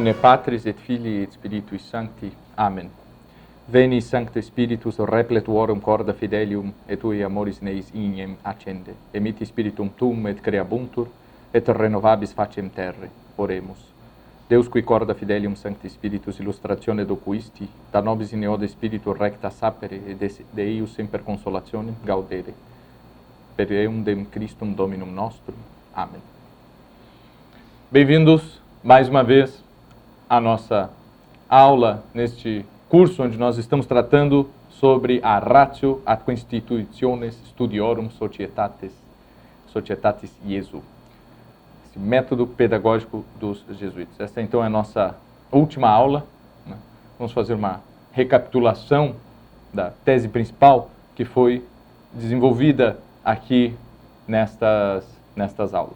Nomine Patris et Filii et Spiritui Sancti. Amen. Veni Sancte Spiritus repletuorum corda fidelium et tui amoris neis ignem accende. Emitti Spiritum tuum et creabuntur et renovabis facem terre. Oremus. Deus qui corda fidelium Sancti Spiritus illustratione docuisti, da nobis in eode Spiritu recta sapere et de eius semper consolationem gaudere. Per eundem Christum Dominum nostrum. Amém. Bem-vindos mais uma vez à nossa aula neste curso onde nós estamos tratando sobre a ratio ad constitutiones studiorum societatis Jesu, esse método pedagógico dos jesuítas. Esta então é a nossa última aula, né? Vamos fazer uma recapitulação da tese principal que foi desenvolvida aqui nestas aulas.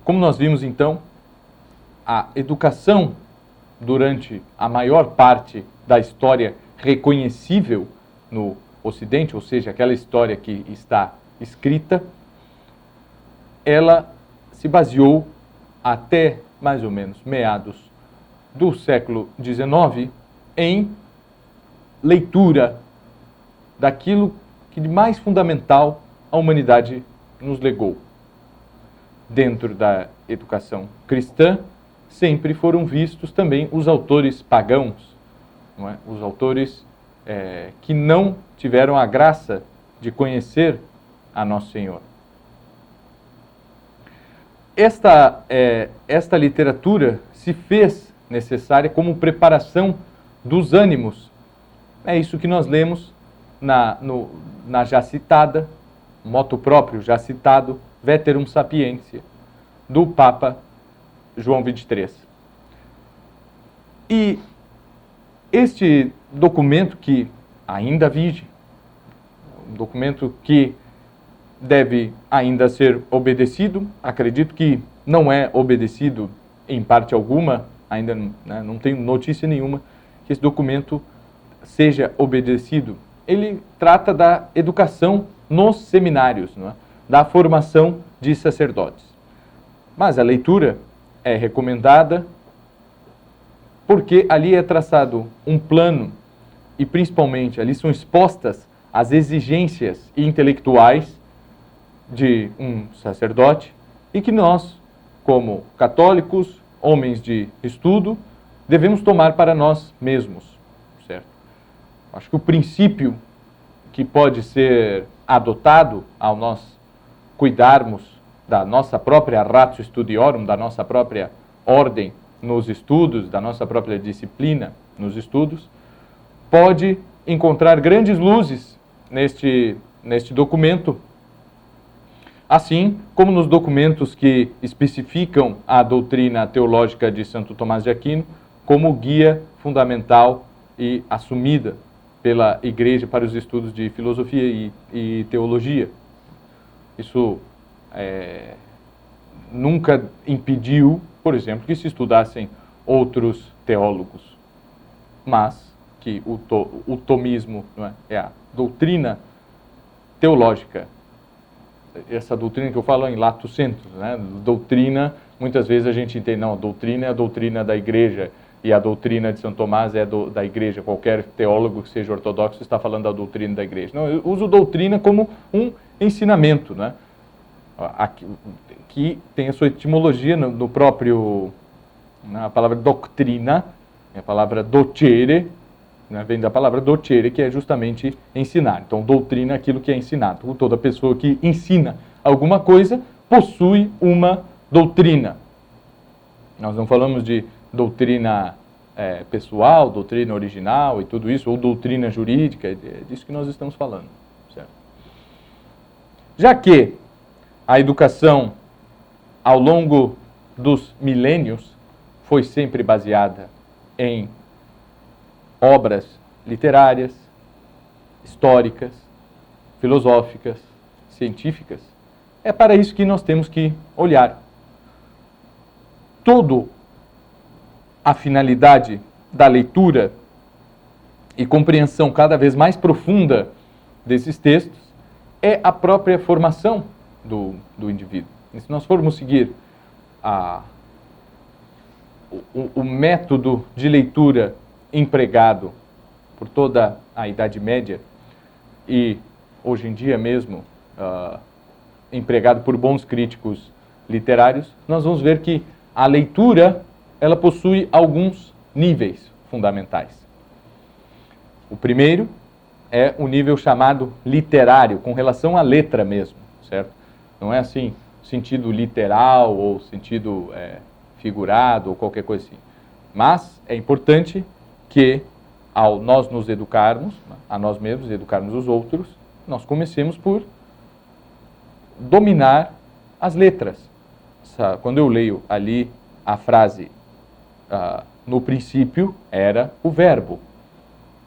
Como nós vimos então, a educação durante a maior parte da história reconhecível no Ocidente, ou seja, aquela história que está escrita, ela se baseou até mais ou menos meados do século XIX em leitura daquilo que de mais fundamental a humanidade nos legou. Dentro da educação cristã, sempre foram vistos também os autores pagãos, não é? Os autores que não tiveram a graça de conhecer a Nosso Senhor. Esta literatura se fez necessária como preparação dos ânimos. É isso que nós lemos na já citada, motu próprio já citado, Veterum Sapientiae, do Papa João XXIII. E este documento que ainda vige, um documento que deve ainda ser obedecido, acredito que não é obedecido em parte alguma, ainda não tenho notícia nenhuma que esse documento seja obedecido. Ele trata da educação nos seminários, não é? Da formação de sacerdotes. Mas a leitura é recomendada porque ali é traçado um plano e principalmente ali são expostas as exigências intelectuais de um sacerdote e que nós, como católicos, homens de estudo, devemos tomar para nós mesmos, certo? Acho que o princípio que pode ser adotado ao nós cuidarmos da nossa própria ratio studiorum, da nossa própria ordem nos estudos, da nossa própria disciplina nos estudos, pode encontrar grandes luzes neste documento, assim como nos documentos que especificam a doutrina teológica de Santo Tomás de Aquino como guia fundamental e assumida pela Igreja para os estudos de filosofia e teologia. Isso nunca impediu, por exemplo, que se estudassem outros teólogos, mas que o tomismo, não é a doutrina teológica. Essa doutrina que eu falo em lato sensu, né? Doutrina, muitas vezes a gente entende, não, a doutrina é a doutrina da Igreja, e a doutrina de São Tomás é da Igreja. Qualquer teólogo que seja ortodoxo está falando da doutrina da Igreja. Não, eu uso doutrina como um ensinamento, né? Que tem a sua etimologia no próprio, na palavra doutrina, a palavra docere, né? Vem da palavra docere, que é justamente ensinar. Então, doutrina é aquilo que é ensinado. Toda pessoa que ensina alguma coisa possui uma doutrina. Nós não falamos de doutrina pessoal, doutrina original e tudo isso, ou doutrina jurídica, é disso que nós estamos falando. Certo? Já que a educação, ao longo dos milênios, foi sempre baseada em obras literárias, históricas, filosóficas, científicas, é para isso que nós temos que olhar. A finalidade da leitura e compreensão cada vez mais profunda desses textos é a própria formação do indivíduo. E se nós formos seguir o método de leitura empregado por toda a Idade Média e hoje em dia mesmo empregado por bons críticos literários, nós vamos ver que a leitura ela possui alguns níveis fundamentais. O primeiro é o nível chamado literário, com relação à letra mesmo, certo? Não é assim, sentido literal ou sentido figurado ou qualquer coisa assim. Mas é importante que, ao nós nos educarmos, a nós mesmos, educarmos os outros, nós comecemos por dominar as letras. Quando eu leio ali a frase, no princípio era o verbo,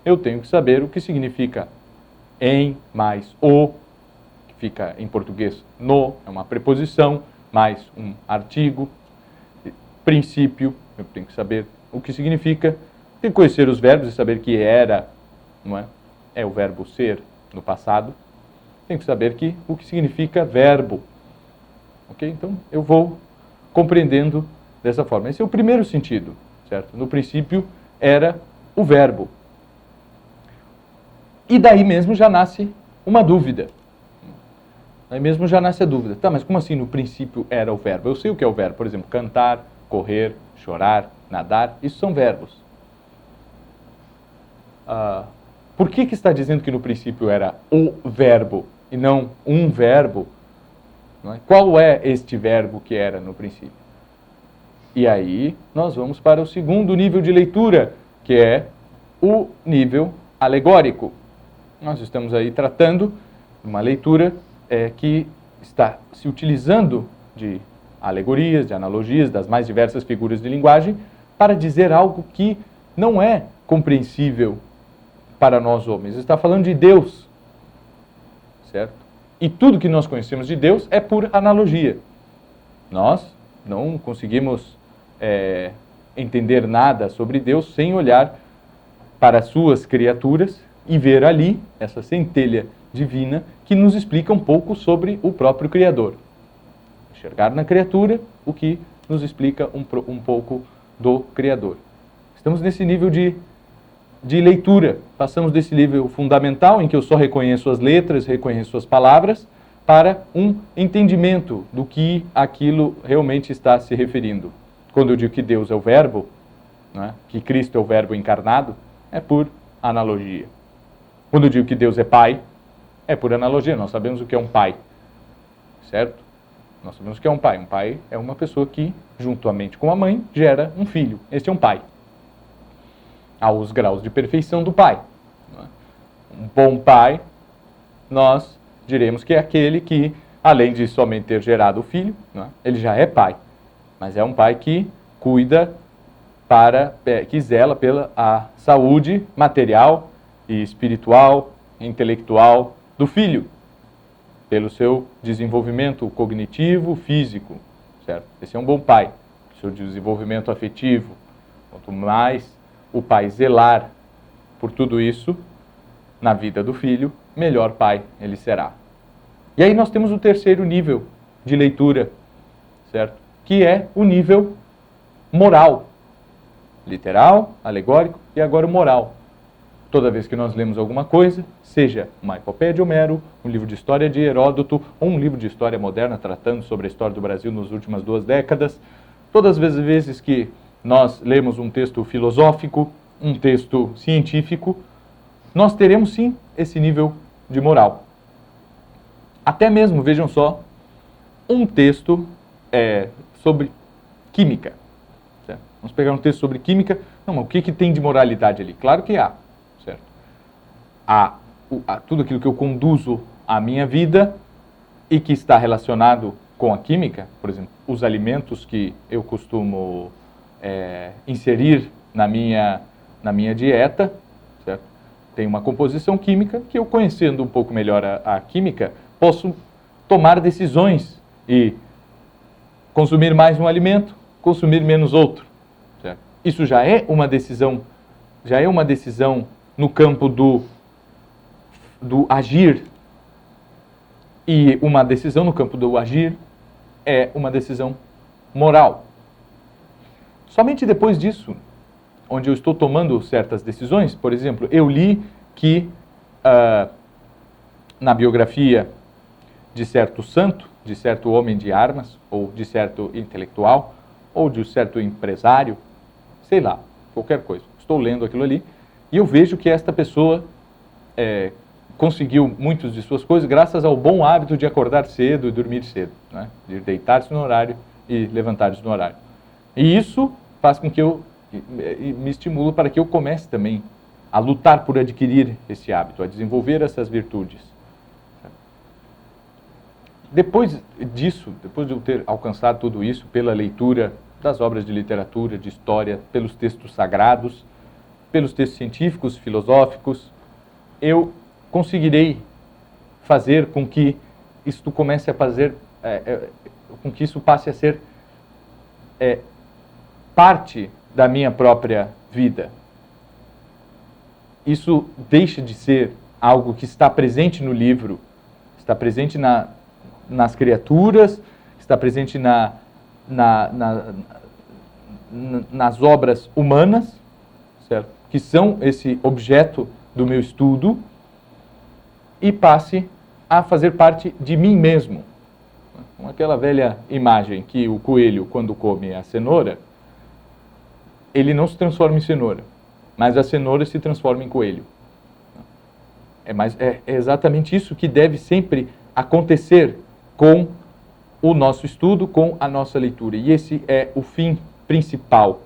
eu tenho que saber o que significa em mais o, que fica em português no, é uma preposição, mais um artigo, princípio, eu tenho que saber o que significa, tenho que conhecer os verbos e saber que era, não é? É o verbo ser no passado, tenho que saber o que significa verbo, ok? Então eu vou compreendendo dessa forma. Esse é o primeiro sentido, certo? No princípio era o verbo. E daí mesmo já nasce uma dúvida. Daí mesmo já nasce a dúvida. Tá, mas como assim no princípio era o verbo? Eu sei o que é o verbo. Por exemplo, cantar, correr, chorar, nadar. Isso são verbos. Por que está dizendo que no princípio era o verbo e não um verbo? Não é? Qual é este verbo que era no princípio? E aí nós vamos para o segundo nível de leitura, que é o nível alegórico. Nós estamos aí tratando de uma leitura que está se utilizando de alegorias, de analogias, das mais diversas figuras de linguagem, para dizer algo que não é compreensível para nós homens. Está falando de Deus, certo? E tudo que nós conhecemos de Deus é por analogia. Nós não conseguimos entender nada sobre Deus sem olhar para as suas criaturas e ver ali essa centelha divina que nos explica um pouco sobre o próprio Criador. Enxergar na criatura o que nos explica um pouco do Criador. Estamos nesse nível de leitura. Passamos desse nível fundamental, em que eu só reconheço as letras, reconheço as palavras, para um entendimento do que aquilo realmente está se referindo. Quando eu digo que Deus é o verbo, né, que Cristo é o verbo encarnado, é por analogia. Quando eu digo que Deus é pai, é por analogia. Nós sabemos o que é um pai, certo? Nós sabemos o que é um pai. Um pai é uma pessoa que, juntamente com a mãe, gera um filho. Este é um pai. Há os graus de perfeição do pai. Um bom pai, nós diremos que é aquele que, além de somente ter gerado o filho, ele já é pai. Mas é um pai que cuida que zela pela a saúde material e espiritual, intelectual do filho, pelo seu desenvolvimento cognitivo, físico, certo? Esse é um bom pai, seu desenvolvimento afetivo. Quanto mais o pai zelar por tudo isso na vida do filho, melhor pai ele será. E aí nós temos o terceiro nível de leitura, certo? Que é o nível moral. Literal, alegórico e agora o moral. Toda vez que nós lemos alguma coisa, seja uma epopeia de Homero, um livro de história de Heródoto, ou um livro de história moderna tratando sobre a história do Brasil nas últimas 2 décadas, todas as vezes que nós lemos um texto filosófico, um texto científico, nós teremos sim esse nível de moral. Até mesmo, vejam só, um texto sobre química. Certo? Vamos pegar um texto sobre química. Não, mas o que tem de moralidade ali? Claro que há. Certo? Há tudo aquilo que eu conduzo à minha vida e que está relacionado com a química, por exemplo, os alimentos que eu costumo inserir na minha dieta, certo? Tem uma composição química que eu, conhecendo um pouco melhor a química, posso tomar decisões e consumir mais um alimento, consumir menos outro. Certo? Isso já é uma decisão no campo do agir, e uma decisão no campo do agir é uma decisão moral. Somente depois disso, onde eu estou tomando certas decisões, por exemplo, eu li que na biografia de certo santo, de certo homem de armas, ou de certo intelectual, ou de certo empresário, sei lá, qualquer coisa. Estou lendo aquilo ali e eu vejo que esta pessoa conseguiu muitas de suas coisas graças ao bom hábito de acordar cedo e dormir cedo, né? De deitar-se no horário e levantar-se no horário. E isso faz com que eu me estimule para que eu comece também a lutar por adquirir esse hábito, a desenvolver essas virtudes. Depois disso, depois de eu ter alcançado tudo isso pela leitura das obras de literatura, de história, pelos textos sagrados, pelos textos científicos, filosóficos, eu conseguirei fazer com que isto comece a fazer, com que isso passe a ser parte da minha própria vida. Isso deixa de ser algo que está presente no livro, está presente nas criaturas, está presente nas obras humanas, certo? Que são esse objeto do meu estudo, e passe a fazer parte de mim mesmo. Com aquela velha imagem que o coelho, quando come a cenoura, ele não se transforma em cenoura, mas a cenoura se transforma em coelho. É exatamente isso que deve sempre acontecer com o nosso estudo, com a nossa leitura. E esse é o fim principal,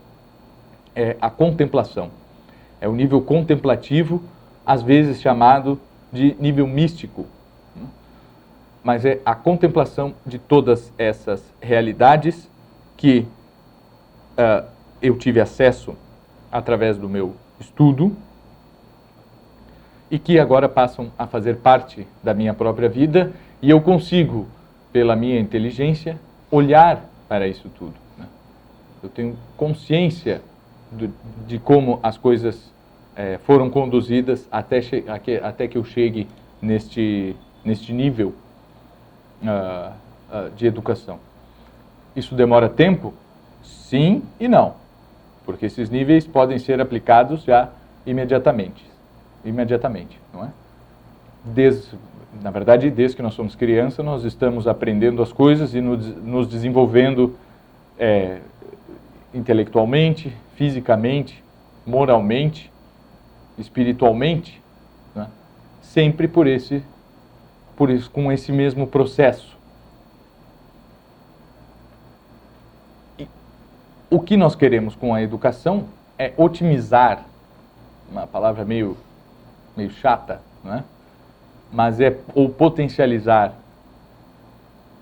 é a contemplação. É o nível contemplativo, às vezes chamado de nível místico. Mas é a contemplação de todas essas realidades que eu tive acesso através do meu estudo e que agora passam a fazer parte da minha própria vida, e eu consigo, pela minha inteligência, olhar para isso tudo, né? Eu tenho consciência de como as coisas foram conduzidas até que eu chegue neste nível de educação. Isso demora tempo? Sim e não, porque esses níveis podem ser aplicados já imediatamente, não é? Na verdade, desde que nós somos crianças, nós estamos aprendendo as coisas e nos desenvolvendo intelectualmente, fisicamente, moralmente, espiritualmente, né? Sempre com esse mesmo processo. E o que nós queremos com a educação é otimizar, uma palavra meio chata, não é? Mas ou potencializar,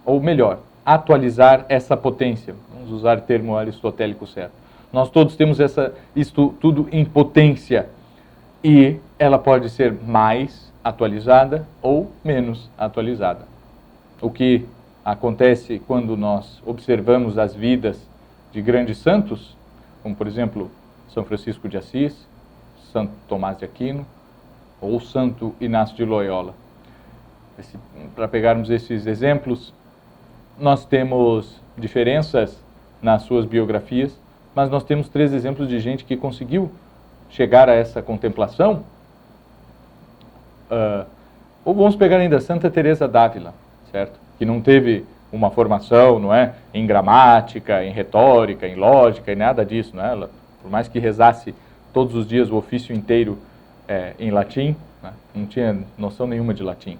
ou melhor, atualizar essa potência. Vamos usar o termo aristotélico certo. Nós todos temos isto tudo em potência, e ela pode ser mais atualizada ou menos atualizada. O que acontece quando nós observamos as vidas de grandes santos, como por exemplo São Francisco de Assis, Santo Tomás de Aquino, ou Santo Inácio de Loyola. Para pegarmos esses exemplos, nós temos diferenças nas suas biografias, mas nós temos 3 exemplos de gente que conseguiu chegar a essa contemplação. Ou vamos pegar ainda Santa Teresa d'Ávila, certo? Que não teve uma formação, não é, em gramática, em retórica, em lógica, e nada disso, não é? Ela, por mais que rezasse todos os dias o ofício inteiro em latim, né? Não tinha noção nenhuma de latim.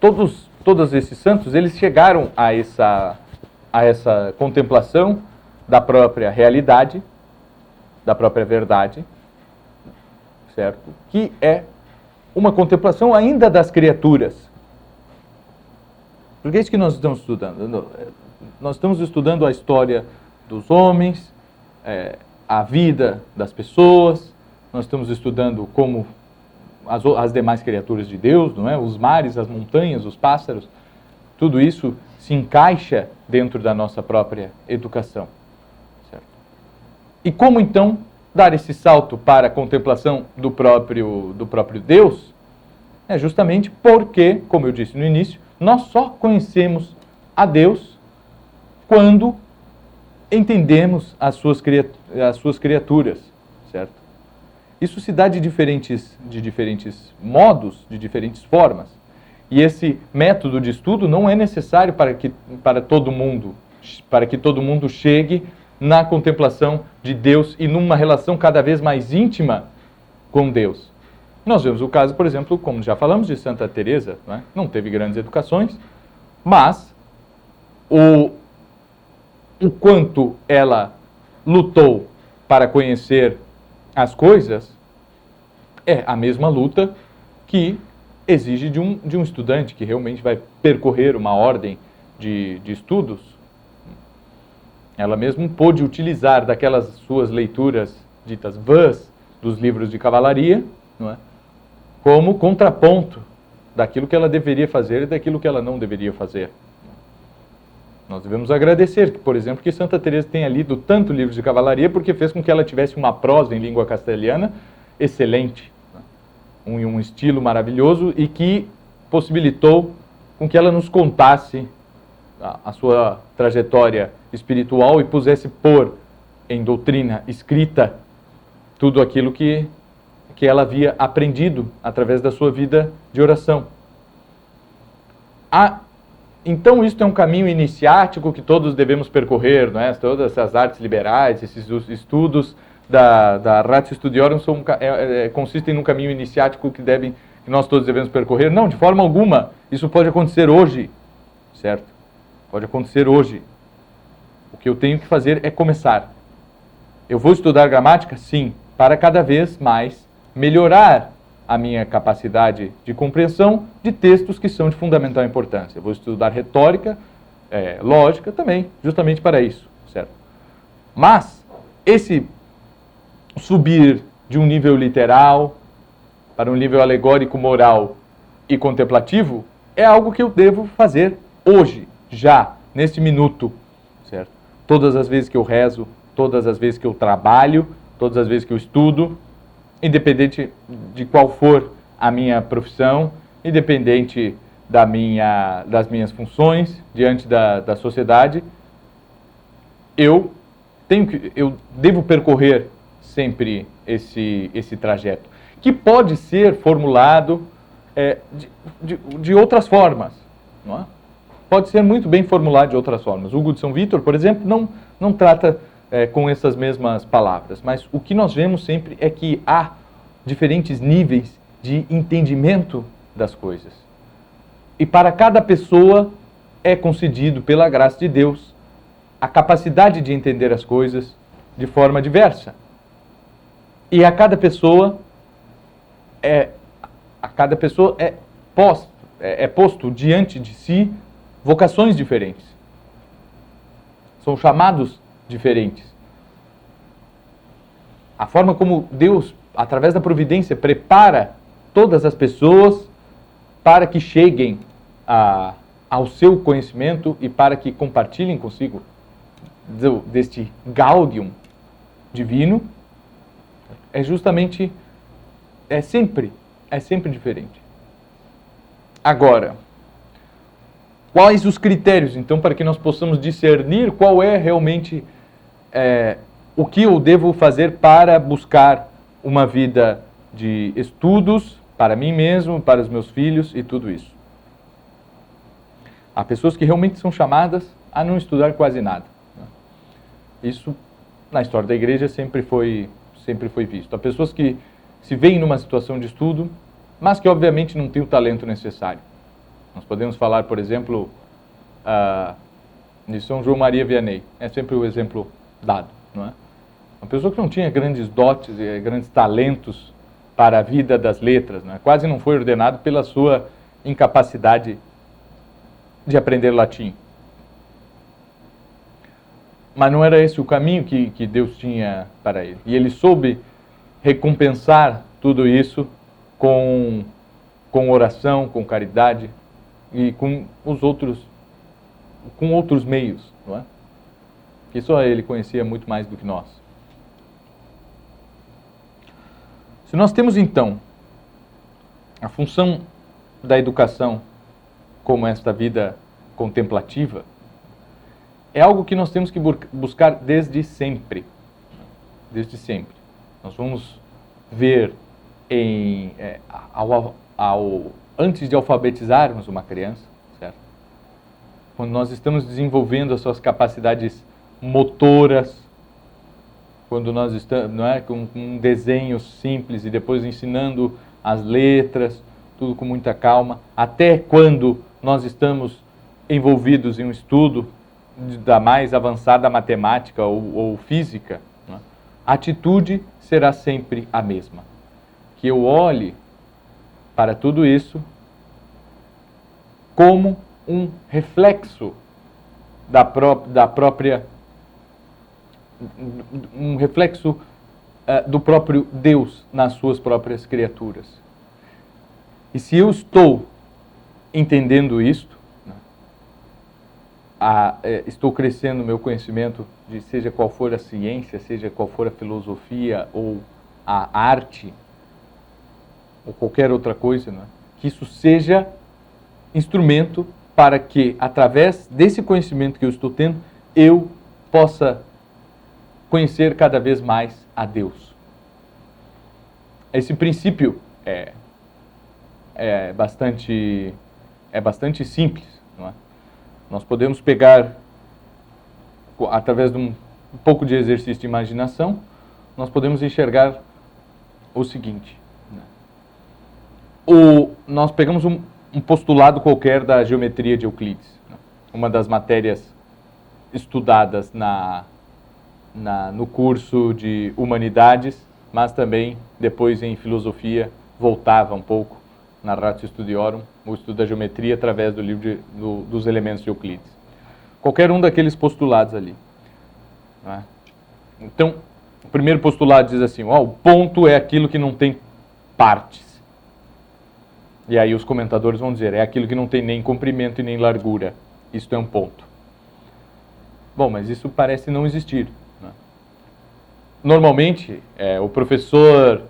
Todos esses santos, eles chegaram a essa contemplação da própria realidade, da própria verdade, certo? Que é uma contemplação ainda das criaturas. Porque é isso que nós estamos estudando. Nós estamos estudando a história dos homens, a vida das pessoas, nós estamos estudando como as demais criaturas de Deus, não é? Os mares, as montanhas, os pássaros, tudo isso se encaixa dentro da nossa própria educação. Certo? E como então dar esse salto para a contemplação do próprio Deus? É justamente porque, como eu disse no início, nós só conhecemos a Deus quando entendemos as suas criaturas, certo? Isso se dá de diferentes modos, de diferentes formas. E esse método de estudo não é necessário para que todo mundo chegue na contemplação de Deus e numa relação cada vez mais íntima com Deus. Nós vemos o caso, por exemplo, como já falamos, de Santa Teresa, não é? Não teve grandes educações, mas o quanto ela lutou para conhecer as coisas é a mesma luta que exige de um estudante que realmente vai percorrer uma ordem de estudos. Ela mesmo pôde utilizar daquelas suas leituras ditas vãs dos livros de cavalaria, não é? Como contraponto daquilo que ela deveria fazer e daquilo que ela não deveria fazer. Nós devemos agradecer, por exemplo, que Santa Teresa tenha lido tanto livros de cavalaria, porque fez com que ela tivesse uma prosa em língua castelhana excelente, um estilo maravilhoso e que possibilitou com que ela nos contasse a sua trajetória espiritual e pusesse pôr em doutrina escrita tudo aquilo que ela havia aprendido através da sua vida de oração. Então, isso é um caminho iniciático que todos devemos percorrer, não é? Todas essas artes liberais, esses estudos da Ratio Studiorum consistem num caminho iniciático que nós todos devemos percorrer. Não, de forma alguma. Isso pode acontecer hoje, certo? Pode acontecer hoje. O que eu tenho que fazer é começar. Eu vou estudar gramática? Sim, para cada vez mais melhorar a minha capacidade de compreensão de textos que são de fundamental importância. Eu vou estudar retórica, lógica também, justamente para isso, certo? Mas esse subir de um nível literal para um nível alegórico, moral e contemplativo é algo que eu devo fazer hoje, já, neste minuto, certo? Todas as vezes que eu rezo, todas as vezes que eu trabalho, todas as vezes que eu estudo, independente de qual for a minha profissão, independente das minhas funções diante da sociedade, eu devo percorrer sempre esse trajeto, que pode ser formulado de outras formas, não é? Pode ser muito bem formulado de outras formas. Hugo de São Vítor, por exemplo, não trata com essas mesmas palavras, mas o que nós vemos sempre é que há diferentes níveis de entendimento das coisas. E para cada pessoa é concedido, pela graça de Deus, a capacidade de entender as coisas de forma diversa. E a cada pessoa é posto diante de si vocações diferentes. São chamados diferentes. A forma como Deus, através da providência, prepara todas as pessoas para que cheguem ao seu conhecimento e para que compartilhem consigo deste gaudium divino, é sempre diferente. Agora, quais os critérios, então, para que nós possamos discernir qual é realmente o que eu devo fazer para buscar uma vida de estudos para mim mesmo, para os meus filhos e tudo isso? Há pessoas que realmente são chamadas a não estudar quase nada. Isso, na história da igreja, sempre foi visto. Há pessoas que se veem numa situação de estudo, mas que obviamente não têm o talento necessário. Nós podemos falar, por exemplo, de São João Maria Vianney. É sempre o exemplo dado, não é? Uma pessoa que não tinha grandes dotes e grandes talentos para a vida das letras, não é? Quase não foi ordenado pela sua incapacidade de aprender latim. Mas não era esse o caminho que Deus tinha para ele. E ele soube recompensar tudo isso com oração, com caridade e com outros meios, não é? Que só ele conhecia muito mais do que nós. Se nós temos, então, a função da educação como esta vida contemplativa, é algo que nós temos que buscar desde sempre. Desde sempre. Nós vamos ver antes de alfabetizarmos uma criança, certo? Quando nós estamos desenvolvendo as suas capacidades motoras, quando nós estamos, não é, com um desenho simples e depois ensinando as letras, tudo com muita calma, até quando nós estamos envolvidos em um estudo da mais avançada matemática ou física, né? A atitude será sempre a mesma. Que eu olhe para tudo isso como um reflexo um reflexo do próprio Deus nas suas próprias criaturas. E se eu estou entendendo isto, né, estou crescendo meu conhecimento de seja qual for a ciência, seja qual for a filosofia ou a arte, ou qualquer outra coisa, né, que isso seja instrumento para que, através desse conhecimento que eu estou tendo, eu possa conhecer cada vez mais a Deus. Esse princípio é bastante simples, não é? Nós podemos pegar, através de um pouco de exercício de imaginação, nós podemos enxergar o seguinte. Nós pegamos um postulado qualquer da geometria de Euclides, né? Uma das matérias estudadas no curso de Humanidades, mas também depois em Filosofia voltava um pouco na Ratio Studiorum, o estudo da geometria através do livro dos elementos de Euclides. Qualquer um daqueles postulados ali, né? Então, o primeiro postulado diz assim, o ponto é aquilo que não tem partes. E aí os comentadores vão dizer, é aquilo que não tem nem comprimento e nem largura. Isto é um ponto. Bom, mas isso parece não existir, né? Normalmente, o professor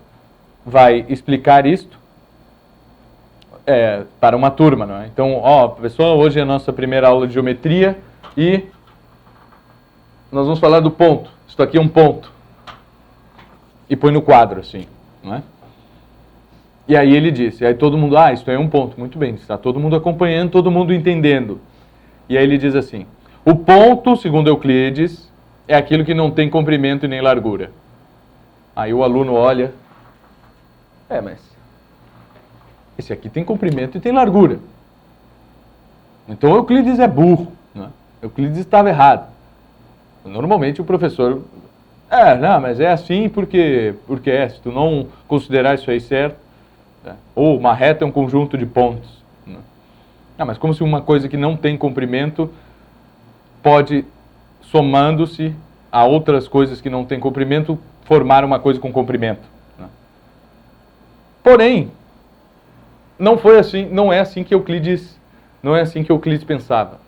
vai explicar isto para uma turma, não é? Então, professor, hoje é a nossa primeira aula de geometria e nós vamos falar do ponto. Isto aqui é um ponto. E põe no quadro, assim, não é? E aí ele disse, aí todo mundo, isto é um ponto, muito bem, está todo mundo acompanhando, todo mundo entendendo. E aí ele diz assim, o ponto, segundo Euclides, é aquilo que não tem comprimento e nem largura. Aí o aluno olha, mas esse aqui tem comprimento e tem largura. Então Euclides é burro, né? Euclides estava errado. Normalmente o professor, não, mas é assim porque se tu não considerar isso aí certo, ou uma reta é um conjunto de pontos. Mas como se uma coisa que não tem comprimento pode, somando-se a outras coisas que não têm comprimento, formar uma coisa com comprimento. Porém, não é assim que Euclides pensava.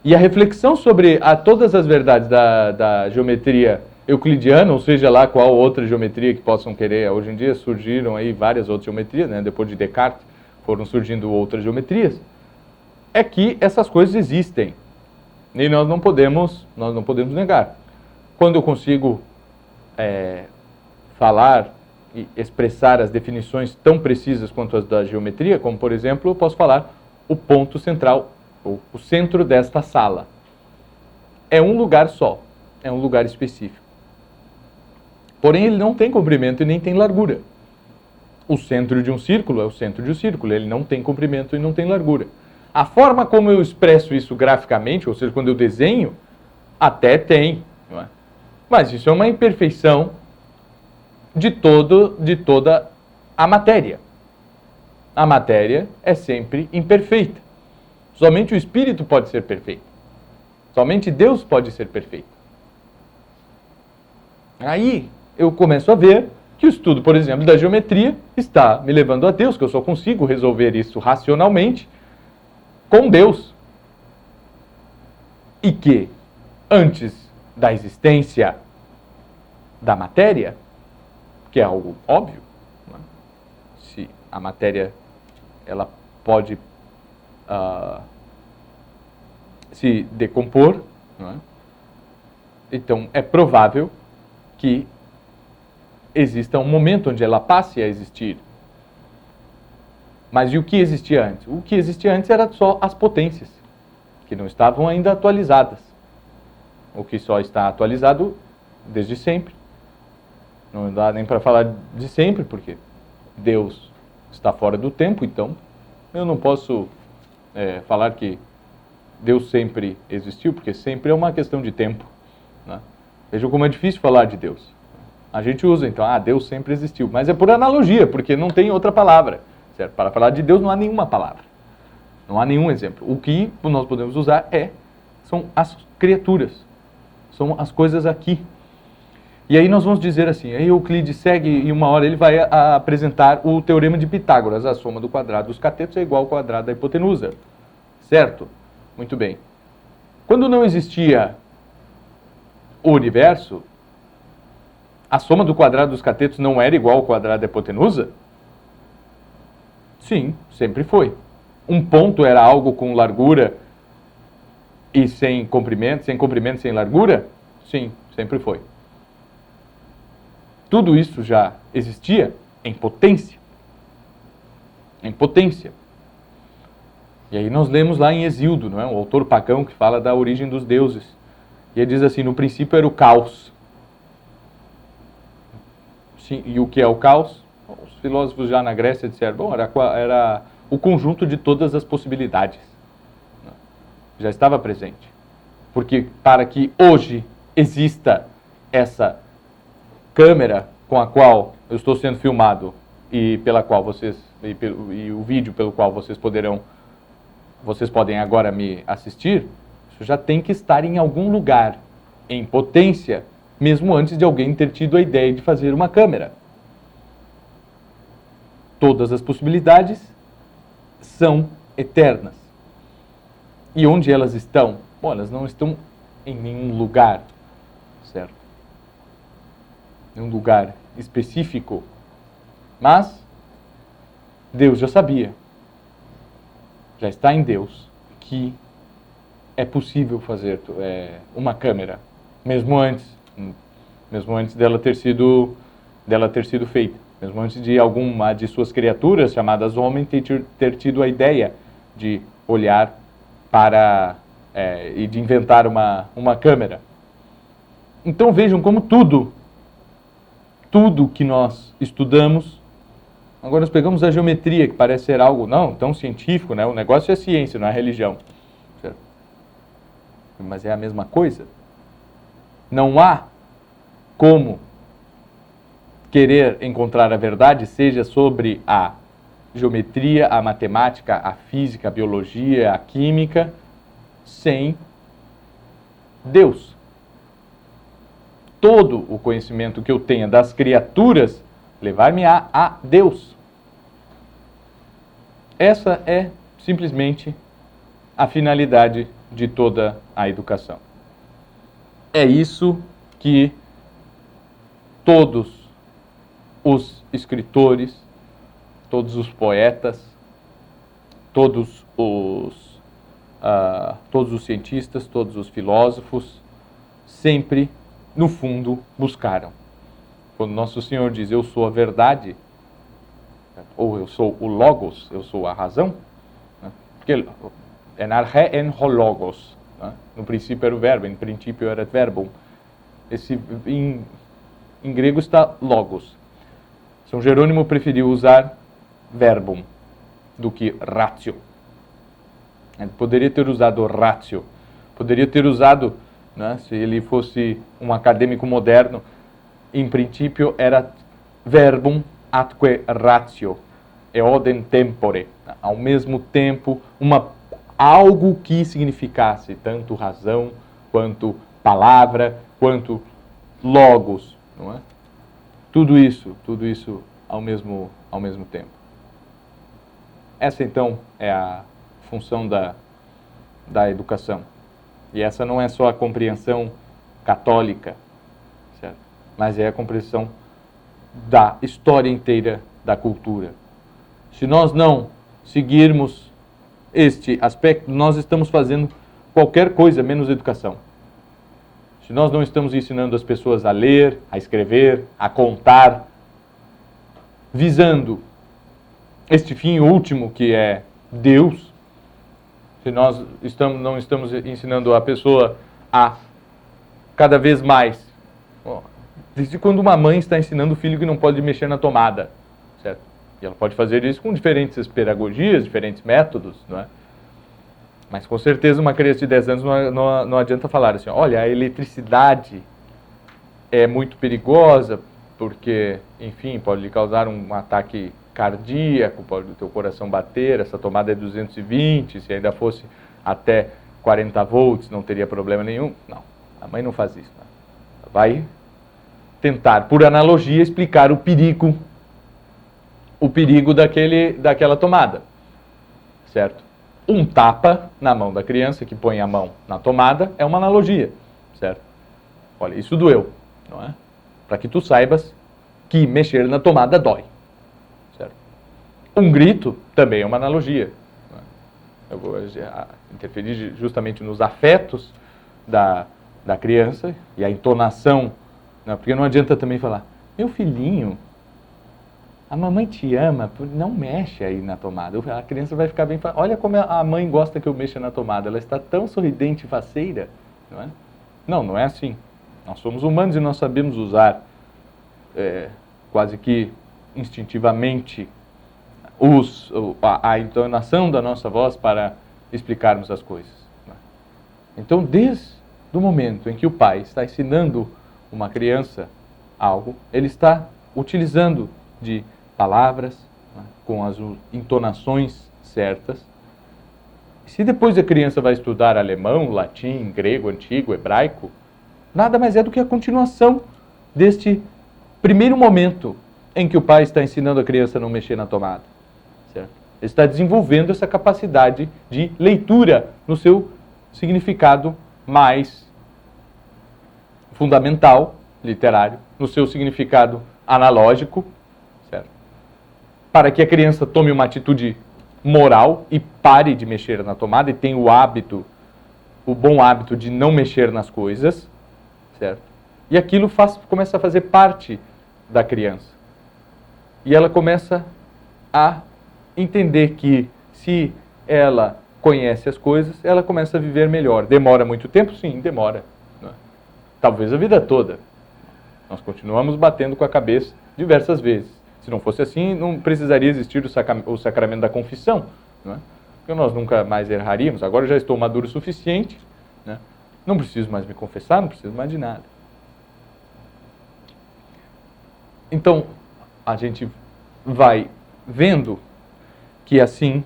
E a reflexão sobre todas as verdades da geometria euclidiana, ou seja lá qual outra geometria que possam querer, hoje em dia surgiram aí várias outras geometrias, né? Depois de Descartes foram surgindo outras geometrias, é que essas coisas existem e nós não podemos negar. Quando eu consigo falar e expressar as definições tão precisas quanto as da geometria, como por exemplo, eu posso falar o ponto central, ou o centro desta sala. É um lugar só, é um lugar específico. Porém, ele não tem comprimento e nem tem largura. O centro de um círculo é o centro de um círculo, ele não tem comprimento e não tem largura. A forma como eu expresso isso graficamente, ou seja, quando eu desenho, até tem, não é? Mas isso é uma imperfeição de toda a matéria. A matéria é sempre imperfeita. Somente o Espírito pode ser perfeito. Somente Deus pode ser perfeito. Aí eu começo a ver que o estudo, por exemplo, da geometria está me levando a Deus, que eu só consigo resolver isso racionalmente com Deus. E que, antes da existência da matéria, que é algo óbvio, né? Se a matéria ela pode se decompor, não é? Então, é provável que exista um momento onde ela passe a existir. Mas e o que existia antes? O que existia antes era só as potências, que não estavam ainda atualizadas. O que só está atualizado desde sempre. Não dá nem para falar de sempre, porque Deus está fora do tempo, então eu não posso falar que Deus sempre existiu, porque sempre é uma questão de tempo, né? Vejam como é difícil falar de Deus. A gente usa, então, Deus sempre existiu, mas é por analogia, porque não tem outra palavra, certo? Para falar de Deus não há nenhuma palavra, não há nenhum exemplo. O que nós podemos usar são as criaturas, são as coisas aqui. E aí nós vamos dizer assim, aí Euclides segue e uma hora ele vai apresentar o teorema de Pitágoras, a soma do quadrado dos catetos é igual ao quadrado da hipotenusa, certo? Muito bem. Quando não existia o universo, a soma do quadrado dos catetos não era igual ao quadrado da hipotenusa? Sim, sempre foi. Um ponto era algo com largura e sem comprimento, sem largura? Sim, sempre foi. Tudo isso já existia em potência. Em potência. E aí nós lemos lá em Hesíodo, não é? Um autor pagão que fala da origem dos deuses. E ele diz assim, no princípio era o caos. Sim, e o que é o caos? Os filósofos já na Grécia disseram, bom, era o conjunto de todas as possibilidades. Já estava presente. Porque para que hoje exista essa câmera com a qual eu estou sendo filmado e pela qual e o vídeo pelo qual vocês podem agora me assistir, isso já tem que estar em algum lugar, em potência, mesmo antes de alguém ter tido a ideia de fazer uma câmera. Todas as possibilidades são eternas. E onde elas estão? Bom, elas não estão em nenhum lugar, certo? Em um lugar específico. Mas Deus já sabia, já está em Deus, que é possível fazer uma câmera, mesmo antes dela ter sido feita, mesmo antes de alguma de suas criaturas, chamadas homem, ter tido a ideia de olhar para e de inventar uma câmera. Então vejam como tudo que nós estudamos, agora nós pegamos a geometria, que parece ser algo não tão científico, né? O negócio é ciência, não é religião. Certo? Mas é a mesma coisa. Não há como querer encontrar a verdade, seja sobre a geometria, a matemática, a física, a biologia, a química, sem Deus. Todo o conhecimento que eu tenha das criaturas levar-me-á a Deus. Essa é simplesmente a finalidade de toda a educação. É isso que todos os escritores, todos os poetas, todos os cientistas, todos os filósofos, sempre, no fundo, buscaram. Quando Nosso Senhor diz, eu sou a verdade, ou eu sou o Logos, eu sou a razão, né? Porque en arche en ho Logos, né? No princípio era o verbo, em princípio era verbum. Em grego está Logos. São Jerônimo preferiu usar verbum do que ratio. Ele poderia ter usado ratio, poderia ter usado, né, se ele fosse um acadêmico moderno, em princípio era verbum atque ratio, eodem tempore, ao mesmo tempo, algo que significasse tanto razão, quanto palavra, quanto logos, não é? Tudo isso ao mesmo tempo. Essa então é a função da educação. E essa não é só a compreensão católica, certo? Mas é a compreensão da história inteira da cultura. Se nós não seguirmos este aspecto, nós estamos fazendo qualquer coisa menos educação. se nós não estamos ensinando as pessoas a ler, a escrever, a contar, visando este fim último que é Deus, se nós não estamos ensinando a pessoa a cada vez mais, desde quando uma mãe está ensinando o filho que não pode mexer na tomada, certo? E ela pode fazer isso com diferentes pedagogias, diferentes métodos, não é? Mas com certeza uma criança de 10 anos não adianta falar assim, olha, a eletricidade é muito perigosa porque, enfim, pode lhe causar um ataque cardíaco, pode o teu coração bater, essa tomada é 220, se ainda fosse até 40 volts não teria problema nenhum. Não, a mãe não faz isso. Né? Vai tentar, por analogia, explicar o perigo daquela tomada, certo? Um tapa na mão da criança que põe a mão na tomada é uma analogia, certo? Olha, isso doeu, não é? Para que tu saibas que mexer na tomada dói, certo? Um grito também é uma analogia. Não é? Eu vou interferir justamente nos afetos da criança e a entonação, né? Porque não adianta também falar, meu filhinho, a mamãe te ama, não mexe aí na tomada. A criança vai ficar bem... Olha como a mãe gosta que eu mexa na tomada. Ela está tão sorridente e faceira. Não é? Não é assim. Nós somos humanos e nós sabemos usar quase que instintivamente a entonação da nossa voz para explicarmos as coisas. Não é? Então, desde o momento em que o pai está ensinando uma criança algo, ele está utilizando de palavras, né, com as entonações certas. Se depois a criança vai estudar alemão, latim, grego, antigo, hebraico, nada mais é do que a continuação deste primeiro momento em que o pai está ensinando a criança a não mexer na tomada. Certo? Ele está desenvolvendo essa capacidade de leitura no seu significado mais fundamental, literário, no seu significado analógico, para que a criança tome uma atitude moral e pare de mexer na tomada e tenha o bom hábito de não mexer nas coisas, certo? E aquilo começa a fazer parte da criança. E ela começa a entender que se ela conhece as coisas, ela começa a viver melhor. Demora muito tempo? Sim, demora. Não é? Talvez a vida toda. Nós continuamos batendo com a cabeça diversas vezes. Se não fosse assim, não precisaria existir o sacramento da confissão, não é? Porque nós nunca mais erraríamos. Agora eu já estou maduro o suficiente, né? Não preciso mais me confessar, não preciso mais de nada. Então, a gente vai vendo que assim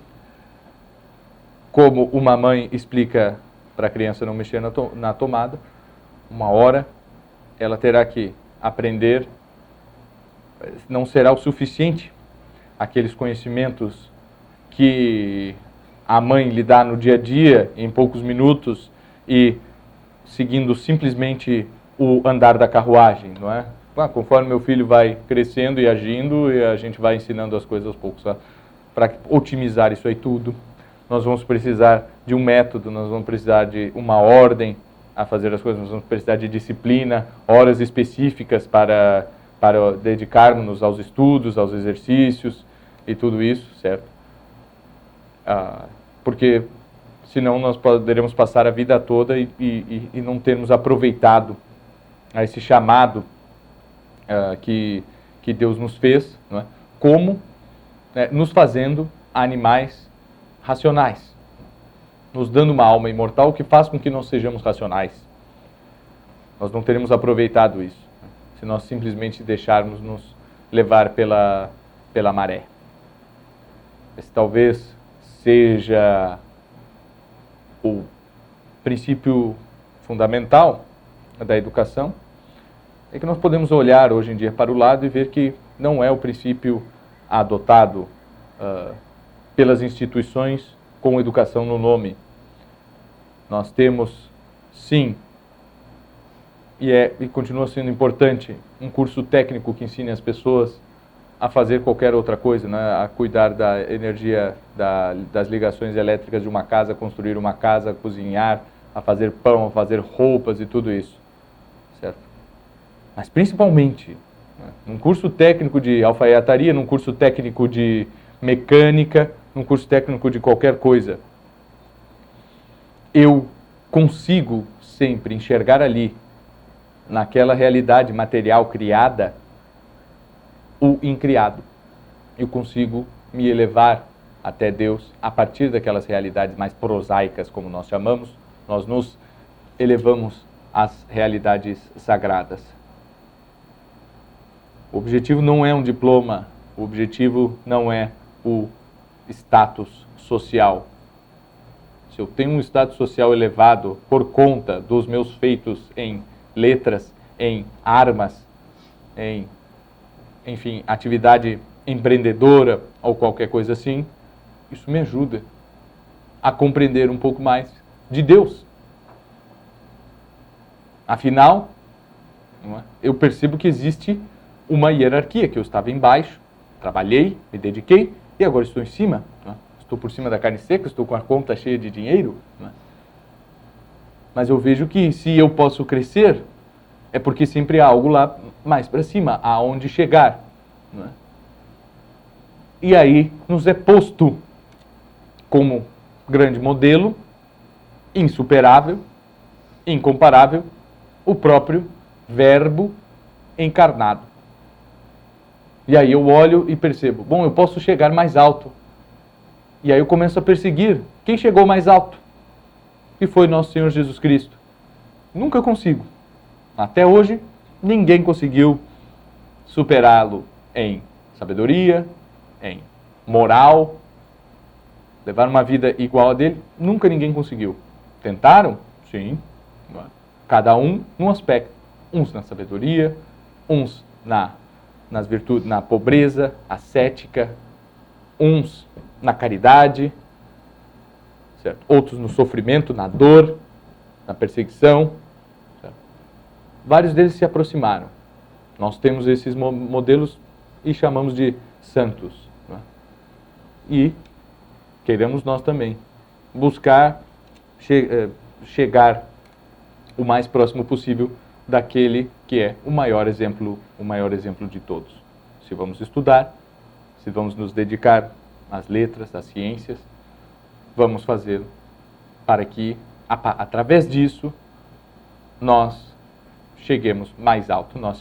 como uma mãe explica para a criança não mexer na tomada, uma hora ela terá que aprender. Não será o suficiente aqueles conhecimentos que a mãe lhe dá no dia a dia, em poucos minutos, e seguindo simplesmente o andar da carruagem, não é? Conforme meu filho vai crescendo e agindo, e a gente vai ensinando as coisas aos poucos. Para otimizar isso aí tudo, nós vamos precisar de um método, nós vamos precisar de uma ordem a fazer as coisas, nós vamos precisar de disciplina, horas específicas para dedicarmos-nos aos estudos, aos exercícios e tudo isso, certo? Porque senão nós poderemos passar a vida toda e não termos aproveitado a esse chamado que Deus nos fez, não é? Como nos fazendo animais racionais, nos dando uma alma imortal que faz com que não sejamos racionais. Nós não teremos aproveitado isso se nós simplesmente deixarmos nos levar pela maré. Esse talvez seja o princípio fundamental da educação, é que nós podemos olhar hoje em dia para o lado e ver que não é o princípio adotado pelas instituições com educação no nome. Nós temos, sim, e continua sendo importante, um curso técnico que ensine as pessoas a fazer qualquer outra coisa, né? A cuidar da energia, das ligações elétricas de uma casa, construir uma casa, cozinhar, a fazer pão, a fazer roupas e tudo isso. mas principalmente, num curso técnico de alfaiataria, num curso técnico de mecânica, num curso técnico de qualquer coisa, eu consigo sempre enxergar ali, naquela realidade material criada, o incriado. Eu consigo me elevar até Deus a partir daquelas realidades mais prosaicas, como nós chamamos, nós nos elevamos às realidades sagradas. O objetivo não é um diploma, o objetivo não é o status social. Se eu tenho um status social elevado por conta dos meus feitos em letras, em armas, em, enfim, atividade empreendedora ou qualquer coisa assim, isso me ajuda a compreender um pouco mais de Deus. Afinal, eu percebo que existe uma hierarquia, que eu estava embaixo, trabalhei, me dediquei e agora estou em cima. Estou por cima da carne seca, estou com a conta cheia de dinheiro. Mas eu vejo que se eu posso crescer, é porque sempre há algo lá mais para cima, aonde chegar. E aí nos é posto como grande modelo, insuperável, incomparável, o próprio Verbo encarnado. E aí eu olho e percebo, bom, eu posso chegar mais alto. E aí eu começo a perseguir quem chegou mais alto, que foi nosso Senhor Jesus Cristo. Nunca consigo. Até hoje, ninguém conseguiu superá-lo em sabedoria, em moral, levar uma vida igual a dele. Nunca ninguém conseguiu. Tentaram? Sim. Cada um num aspecto. Uns na sabedoria, uns nas virtudes, na pobreza ascética, uns na caridade, certo? Outros no sofrimento, na dor, na perseguição. Certo? Vários deles se aproximaram. Nós temos esses modelos e chamamos de santos. Né? E queremos nós também buscar chegar o mais próximo possível daquele que é o maior exemplo de todos. Se vamos estudar, se vamos nos dedicar às letras, às ciências, vamos fazer para que, através disso, nós cheguemos mais alto, nós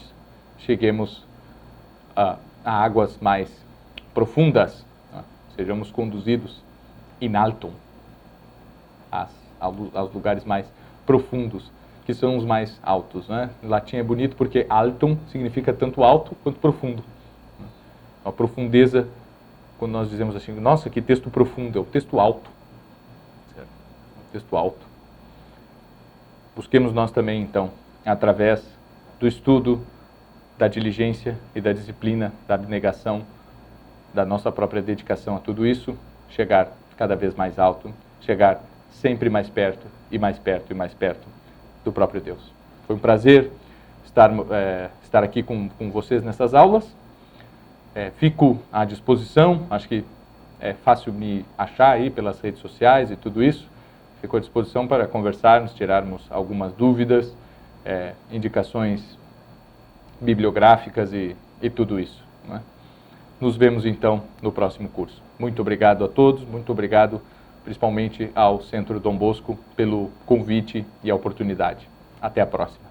cheguemos a águas mais profundas, né? Sejamos conduzidos in altum, aos lugares mais profundos, que são os mais altos. Né? Em latim é bonito porque altum significa tanto alto quanto profundo. A profundeza, quando nós dizemos assim, nossa, que texto profundo, é o texto alto. Certo? O texto alto. Busquemos nós também, então, através do estudo, da diligência e da disciplina, da abnegação, da nossa própria dedicação a tudo isso, chegar cada vez mais alto, chegar sempre mais perto e mais perto e mais perto do próprio Deus. Foi um prazer estar aqui com vocês nessas aulas. Fico à disposição, acho que é fácil me achar aí pelas redes sociais e tudo isso. Fico à disposição para conversarmos, tirarmos algumas dúvidas, indicações bibliográficas e tudo isso. Né? Nos vemos então no próximo curso. Muito obrigado a todos, muito obrigado principalmente ao Centro Dom Bosco pelo convite e a oportunidade. Até a próxima.